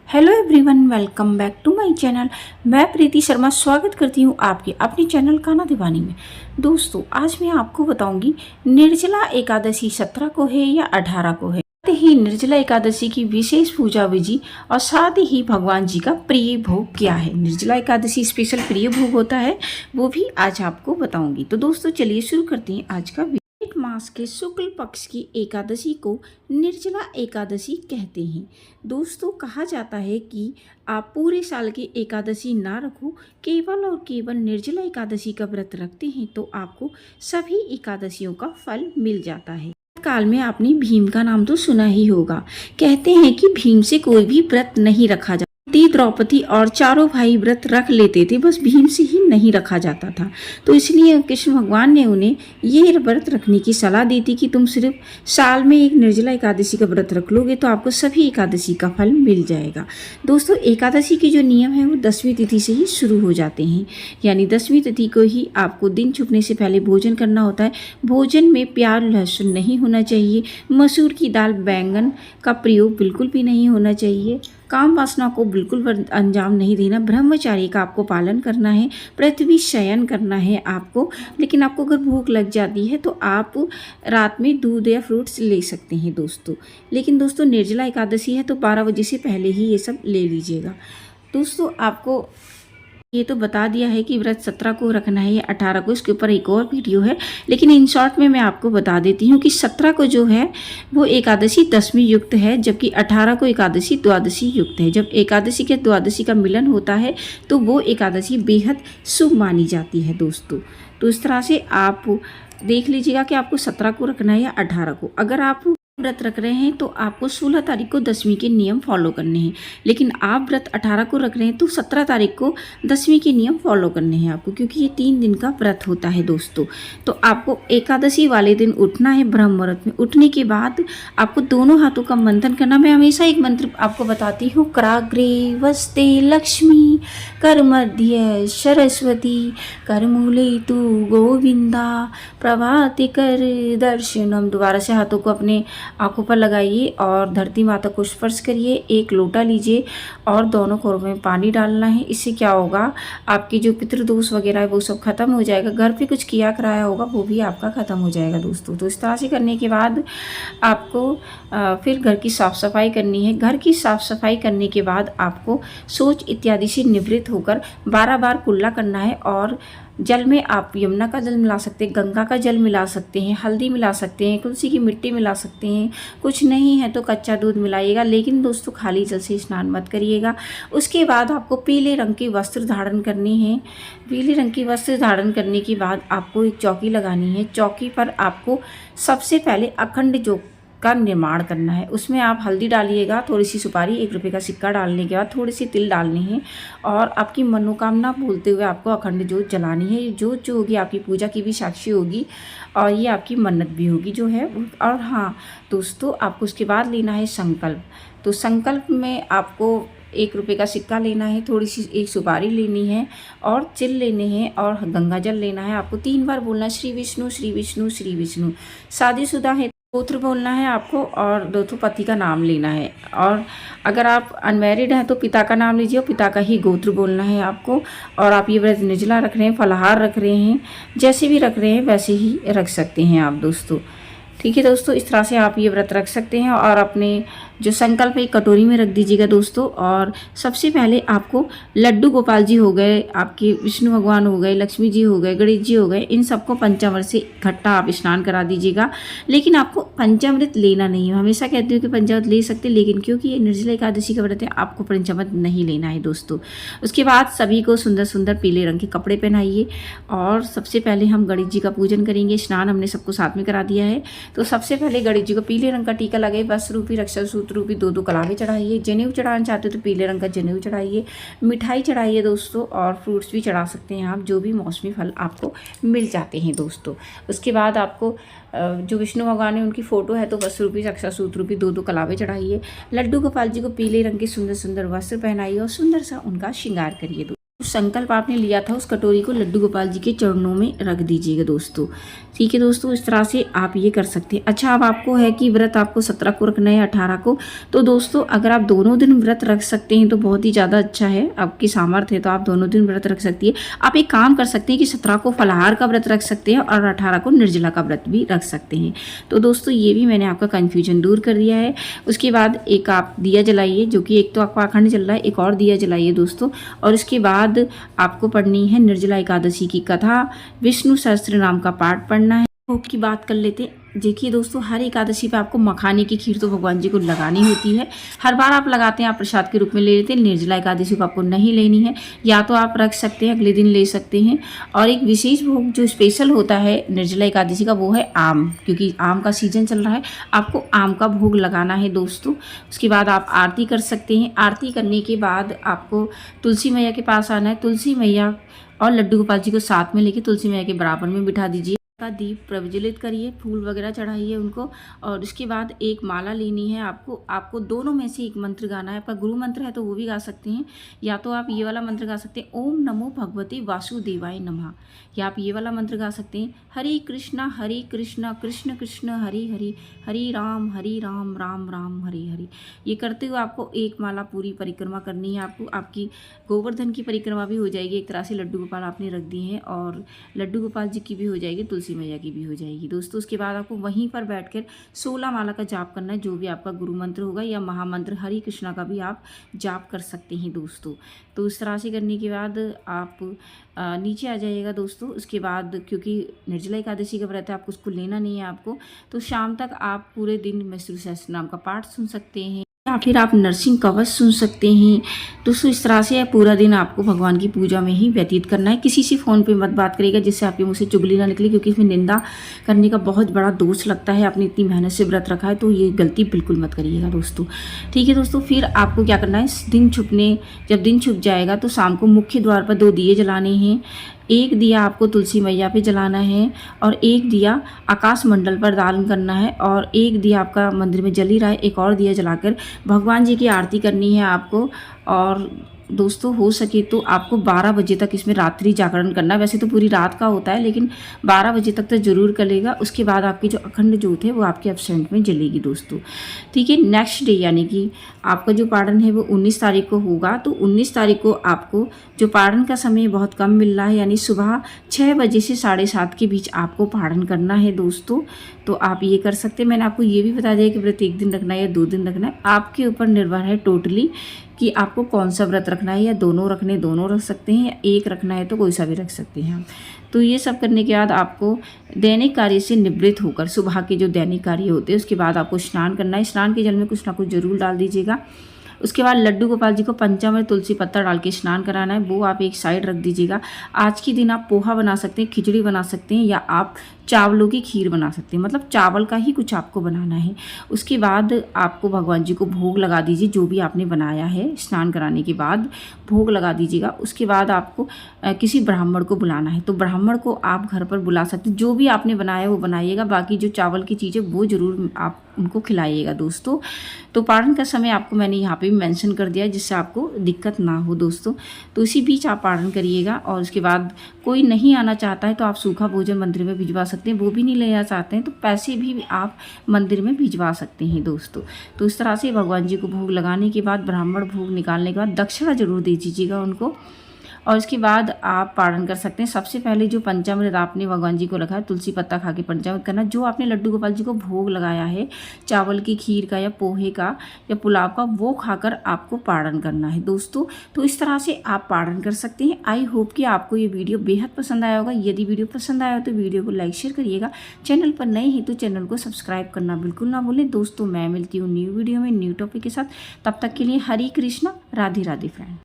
Hello everyone, welcome back to my channel. मैं प्रीति शर्मा स्वागत करती हूँ आपके अपने चैनल खाना दीवानी में। दोस्तों, आज मैं आपको बताऊंगी निर्जला एकादशी 17 को है या 18 को है। साथ ही निर्जला एकादशी की विशेष पूजा विधि और साथ ही भगवान जी का प्रिय भोग क्या है। निर्जला एकादशी स्पेशल प्रिय भोग होता है, वो भी आज आपको बताऊंगी। तो दोस्तों, चलिए शुरू करते हैं आज का वीडियो। मास के शुक्ल पक्ष की एकादशी को निर्जला एकादशी कहते हैं। दोस्तों, कहा जाता है कि आप पूरे साल की एकादशी ना रखो, केवल और केवल निर्जला एकादशी का व्रत रखते हैं तो आपको सभी एकादशियों का फल मिल जाता है। काल में आपने भीम का नाम तो सुना ही होगा। कहते हैं कि भीम से कोई भी व्रत नहीं रखा जाता। द्रौपदी और चारों भाई व्रत रख लेते थे, बस भीम से ही नहीं रखा जाता था। तो इसलिए कृष्ण भगवान ने उन्हें ये व्रत रखने की सलाह दी थी कि तुम सिर्फ साल में एक निर्जला एकादशी का व्रत रख लोगे तो आपको सभी एकादशी का फल मिल जाएगा। दोस्तों, एकादशी के जो नियम है वो 10वीं तिथि से ही शुरू हो जाते हैं, यानी 10वीं तिथि को ही आपको दिन छुपने से पहले भोजन करना होता है। भोजन में प्याज लहसुन नहीं होना चाहिए, मसूर की दाल बैंगन का प्रयोग बिल्कुल भी नहीं होना चाहिए, काम वासना को बिल्कुल अंजाम नहीं देना, ब्रह्मचारी का आपको पालन करना है, पृथ्वी शयन करना है आपको। लेकिन आपको अगर भूख लग जाती है तो आप रात में दूध या फ्रूट्स ले सकते हैं दोस्तों। लेकिन दोस्तों, निर्जला एकादशी है तो 12 बजे से पहले ही ये सब ले लीजिएगा। दोस्तों, आपको ये तो बता दिया है कि व्रत 17 को रखना है या 18 को, इसके ऊपर एक और वीडियो है। लेकिन इन शॉर्ट में मैं आपको बता देती हूँ कि 17 को जो है वो एकादशी 10वीं युक्त है, जबकि 18 को एकादशी द्वादशी युक्त है। जब एकादशी के द्वादशी का मिलन होता है तो वो एकादशी बेहद शुभ मानी जाती है दोस्तों। तो इस तरह से आप देख लीजिएगा कि आपको 17 को रखना है या 18 को। अगर आप व्रत रख रहे हैं तो आपको 16 तारीख को 10वीं के नियम फॉलो करने हैं। लेकिन आप व्रत 18 को रख रहे हैं तो 17 तारीख को 10वीं के नियम फॉलो करने हैं आपको, क्योंकि ये 3 दिन का व्रत होता है दोस्तों। तो आपको एकादशी वाले दिन उठना है। ब्रह्म मुहूर्त में उठने के बाद आपको दोनों हाथों का मंथन करना। मैं हमेशा एक मंत्र आपको बताती हूँ, कराग्रे वस्ते लक्ष्मी, कर मध्य सरस्वती, कर मूले तू गोविंदा, प्रभाते कर दर्शनम। दोबारा से हाथों को अपने आंखों पर लगाइए और धरती माता को स्पर्श करिए। एक लोटा लीजिए और दोनों कोरों में पानी डालना है। इससे क्या होगा, आपकी जो पितृदोष वगैरह है वो सब खत्म हो जाएगा। घर पे कुछ किया कराया होगा वो भी आपका खत्म हो जाएगा दोस्तों। तो इस तरह से करने के बाद आपको फिर घर की साफ़ सफाई करनी है। घर की साफ़ सफाई करने के बाद आपको शौच इत्यादि से निवृत्त होकर 12 बार कुल्ला करना है। और जल में आप यमुना का जल मिला सकते हैं, गंगा का जल मिला सकते हैं, हल्दी मिला सकते हैं, तुलसी की मिट्टी मिला सकते हैं। कुछ नहीं है तो कच्चा दूध मिलाइएगा, लेकिन दोस्तों खाली जल से स्नान मत करिएगा। उसके बाद आपको पीले रंग के वस्त्र धारण करनी है। पीले रंग की वस्त्र धारण करने के बाद आपको एक चौकी लगानी है। चौकी पर आपको सबसे पहले अखंड ज्योत का निर्माण करना है। उसमें आप हल्दी डालिएगा, थोड़ी सी सुपारी, 1 रुपये का सिक्का डालने के बाद थोड़े से तिल डालने हैं और आपकी मनोकामना बोलते हुए आपको अखंड ज्योत जलानी है। ये ज्योत जो होगी आपकी पूजा की भी साक्षी होगी और ये आपकी मन्नत भी होगी जो है। और हाँ दोस्तों, आपको उसके बाद लेना है संकल्प। तो संकल्प में आपको 1 रुपये का सिक्का लेना है, थोड़ी सी एक सुपारी लेनी है और तिल लेने हैं और गंगा जल लेना है। आपको 3 बार बोलना है, श्री विष्णु श्री विष्णु श्री विष्णु। शादीशुदा है गोत्र बोलना है आपको और दोस्तों पति का नाम लेना है। और अगर आप अनमैरिड हैं तो पिता का नाम लीजिए और पिता का ही गोत्र बोलना है आपको। और आप ये व्रत निर्जला रख रहे हैं, फलाहार रख रहे हैं, जैसे भी रख रहे हैं वैसे ही रख सकते हैं आप दोस्तों। ठीक है दोस्तों, इस तरह से आप ये व्रत रख सकते हैं और अपने जो संकल्प एक कटोरी में रख दीजिएगा दोस्तों। और सबसे पहले आपको लड्डू गोपाल जी हो गए, आपके विष्णु भगवान हो गए, लक्ष्मी जी हो गए, गणेश जी हो गए, इन सबको पंचामृत से इकट्ठा आप स्नान करा दीजिएगा। लेकिन आपको पंचामृत लेना नहीं है। हमेशा कहती हूँ कि पंचामृत ले सकते, लेकिन क्योंकि ये निर्जला एकादशी का व्रत है आपको पंचामृत नहीं लेना है दोस्तों। उसके बाद सभी को सुंदर सुंदर पीले रंग के कपड़े पहनाइए और सबसे पहले हम गणेश जी का पूजन करेंगे। स्नान हमने सबको साथ में करा दिया है। तो सबसे पहले गणेश जी को पीले रंग का टीका लगाइए, वस्त्र रूपी रक्षा सूत्र रूपी 2 कलावे चढ़ाइए। जनेऊ चढ़ाना चाहते हो तो पीले रंग का जनेऊ चढ़ाइए, मिठाई चढ़ाइए दोस्तों और फ्रूट्स भी चढ़ा सकते हैं आप, जो भी मौसमी फल आपको मिल जाते हैं दोस्तों। उसके बाद आपको जो विष्णु भगवान है उनकी फ़ोटो है तो वस्त्र रूपी रक्षा सूत्र रूपी 2 कलावे चढ़ाइए। लड्डू गोपाल जी को पीले रंग के सुंदर सुंदर वस्त्र पहनाइए और सुंदर सा उनका श्रृंगार करिए। संकल्प आपने लिया था उस कटोरी को लड्डू गोपाल जी के चरणों में रख दीजिएगा दोस्तों। ठीक है दोस्तों, इस तरह से आप ये कर सकते हैं। अच्छा, अब आपको है कि व्रत आपको 17 को रखना है 18 को, तो दोस्तों अगर आप दोनों दिन व्रत रख सकते हैं तो बहुत ही ज़्यादा अच्छा है। आपकी सामर्थ्य है तो आप दोनों दिन व्रत रख सकती है। आप एक काम कर सकते हैं कि 17 को फलाहार का व्रत रख सकते हैं और 18 को निर्जला का व्रत भी रख सकते हैं। तो दोस्तों ये भी मैंने आपका कन्फ्यूजन दूर कर दिया है। उसके बाद एक आप दिया जलाइए, जो कि एक तो आपका अखंड जल रहा है, एक और दिया जलाइए दोस्तों। और इसके बाद आपको पढ़नी है निर्जला एकादशी की कथा, विष्णु सहस्त्र नाम का पाठ पढ़ना है। भोग की बात कर लेते हैं। देखिए दोस्तों, हर एकादशी पे आपको मखाने की खीर तो भगवान जी को लगानी होती है। हर बार आप लगाते हैं, आप प्रसाद के रूप में ले लेते हैं। निर्जला एकादशी को आपको नहीं लेनी है, या तो आप रख सकते हैं, अगले दिन ले सकते हैं। और एक विशेष भोग जो स्पेशल होता है निर्जला एकादशी का, वो है आम, क्योंकि आम का सीजन चल रहा है। आपको आम का भोग लगाना है दोस्तों। उसके बाद आप आरती कर सकते हैं। आरती करने के बाद आपको तुलसी मैया के पास आना है। तुलसी मैया और लड्डू गोपाल जी को साथ में लेके तुलसी मैया के बराबर में बिठा दीजिए। का दीप प्रज्वलित करिए, फूल वगैरह चढ़ाइए उनको। और उसके बाद एक माला लेनी है आपको दोनों में से एक मंत्र गाना है। आपका गुरु मंत्र है तो वो भी गा सकते हैं, या तो आप ये वाला मंत्र गा सकते हैं, ओम नमो भगवते वासुदेवाय नमः, या आप ये वाला मंत्र गा सकते हैं, हरे कृष्णा कृष्ण कृष्ण हरि हरि, हरि राम राम राम हरि हरि। ये करते हुए आपको एक माला पूरी परिक्रमा करनी है। आपको आपकी गोवर्धन की परिक्रमा भी हो जाएगी, एक तरह से लड्डू गोपाल आपने रख दिए हैं, और लड्डू गोपाल जी की भी हो जाएगी, तुलसी मैया की भी हो जाएगी दोस्तों। उसके बाद आपको वहीं पर बैठकर 16 माला का जाप करना है, जो भी आपका गुरु मंत्र होगा, या महामंत्र हरि कृष्णा का भी आप जाप कर सकते हैं दोस्तों। तो इस तरह से करने के बाद आप नीचे आ जाइएगा दोस्तों। उसके बाद क्योंकि निर्जला एकादशी का व्रत है, आपको उसको लेना नहीं है आपको, तो शाम तक आप पूरे दिन विष्णु सहस्त्र नाम का पाठ सुन सकते हैं, या फिर आप नरसिंह कवच सुन सकते हैं। दोस्तों इस तरह से पूरा दिन आपको भगवान की पूजा में ही व्यतीत करना है। किसी से फ़ोन पे मत बात करिएगा जिससे आपके मुँह से चुगली ना निकले, क्योंकि इसमें निंदा करने का बहुत बड़ा दोष लगता है। आपने इतनी मेहनत से व्रत रखा है, तो ये गलती बिल्कुल मत करिएगा दोस्तों। ठीक है दोस्तों, फिर आपको क्या करना है, जब दिन छुप जाएगा तो शाम को मुख्य द्वार पर 2 दिए जलाने हैं। एक दिया आपको तुलसी मैया पे जलाना है, और एक दिया आकाश मंडल पर दान करना है, और एक दिया आपका मंदिर में जल ही रहा है, एक और दिया जलाकर भगवान जी की आरती करनी है आपको। और दोस्तों हो सके तो आपको 12 बजे तक इसमें रात्रि जागरण करना है। वैसे तो पूरी रात का होता है, लेकिन 12 बजे तक तो ज़रूर करेगा। उसके बाद आपकी जो अखंड ज्योत है वो आपके एब्सेंट में जलेगी दोस्तों। ठीक है, नेक्स्ट डे यानी कि आपका जो पारण है वो 19 तारीख को होगा। तो 19 तारीख को आपको जो पारण का समय बहुत कम मिल रहा है, यानी सुबह 6 बजे से 7:30 के बीच आपको पारण करना है दोस्तों। तो आप ये कर सकते हैं। मैंने आपको ये भी बता दिया कि व्रत 1 दिन रखना है या 2 दिन रखना है, आपके ऊपर निर्भर है टोटली कि आपको कौन सा व्रत रखना है, या दोनों रखने दोनों रख सकते हैं, या एक रखना है तो कोई सा भी रख सकते हैं। तो ये सब करने के बाद आपको दैनिक कार्य से निवृत्त होकर, सुबह के जो दैनिक कार्य होते हैं उसके बाद आपको स्नान करना है। स्नान के जल में कुछ ना कुछ जरूर डाल दीजिएगा। उसके बाद लड्डू गोपाल जी को पंचामृत तुलसी पत्ता डाल के स्नान कराना है, वो आप एक साइड रख दीजिएगा। आज के दिन आप पोहा बना सकते हैं, खिचड़ी बना सकते हैं, या आप चावलों की खीर बना सकते हैं, मतलब चावल का ही कुछ आपको बनाना है। उसके बाद आपको भगवान जी को भोग लगा दीजिए, जो भी आपने बनाया है स्नान कराने के बाद भोग लगा दीजिएगा। उसके बाद आपको किसी ब्राह्मण को बुलाना है, तो ब्राह्मण को आप घर पर बुला सकते हैं। जो भी आपने बनाया वो बनाइएगा, बाकी जो चावल की चीज़ें वो ज़रूर आप उनको खिलाइएगा दोस्तों। तो पारण का समय आपको मैंने यहाँ पे भी मेंशन कर दिया है, जिससे आपको दिक्कत ना हो दोस्तों। तो इसी बीच आप पारण करिएगा। और उसके बाद कोई नहीं आना चाहता है तो आप सूखा भोजन मंदिर में भिजवा सकते हैं, वो भी नहीं लेना चाहते हैं तो पैसे भी आप मंदिर में भिजवा सकते हैं दोस्तों। तो इस तरह से भगवान जी को भोग लगाने के बाद, ब्राह्मण भोग निकालने के बाद दक्षिणा जरूर दे दीजिएगा उनको, और उसके बाद आप पारण कर सकते हैं। सबसे पहले जो पंचामृत आपने भगवान जी को रखा है, तुलसी पत्ता खा के पंचामृत करना। जो आपने लड्डू गोपाल जी को भोग लगाया है चावल की खीर का, या पोहे का, या पुलाव का, वो खाकर आपको पारण करना है दोस्तों। तो इस तरह से आप पारण कर सकते हैं। आई होप कि आपको ये वीडियो बेहद पसंद आया होगा। यदि वीडियो पसंद आया हो तो वीडियो को लाइक शेयर करिएगा। चैनल पर नए हैं तो चैनल को सब्सक्राइब करना बिल्कुल ना भूलें दोस्तों। मैं मिलती हूँ न्यू वीडियो में न्यू टॉपिक के साथ। तब तक के लिए हरे कृष्णा, राधे राधे फ्रेंड।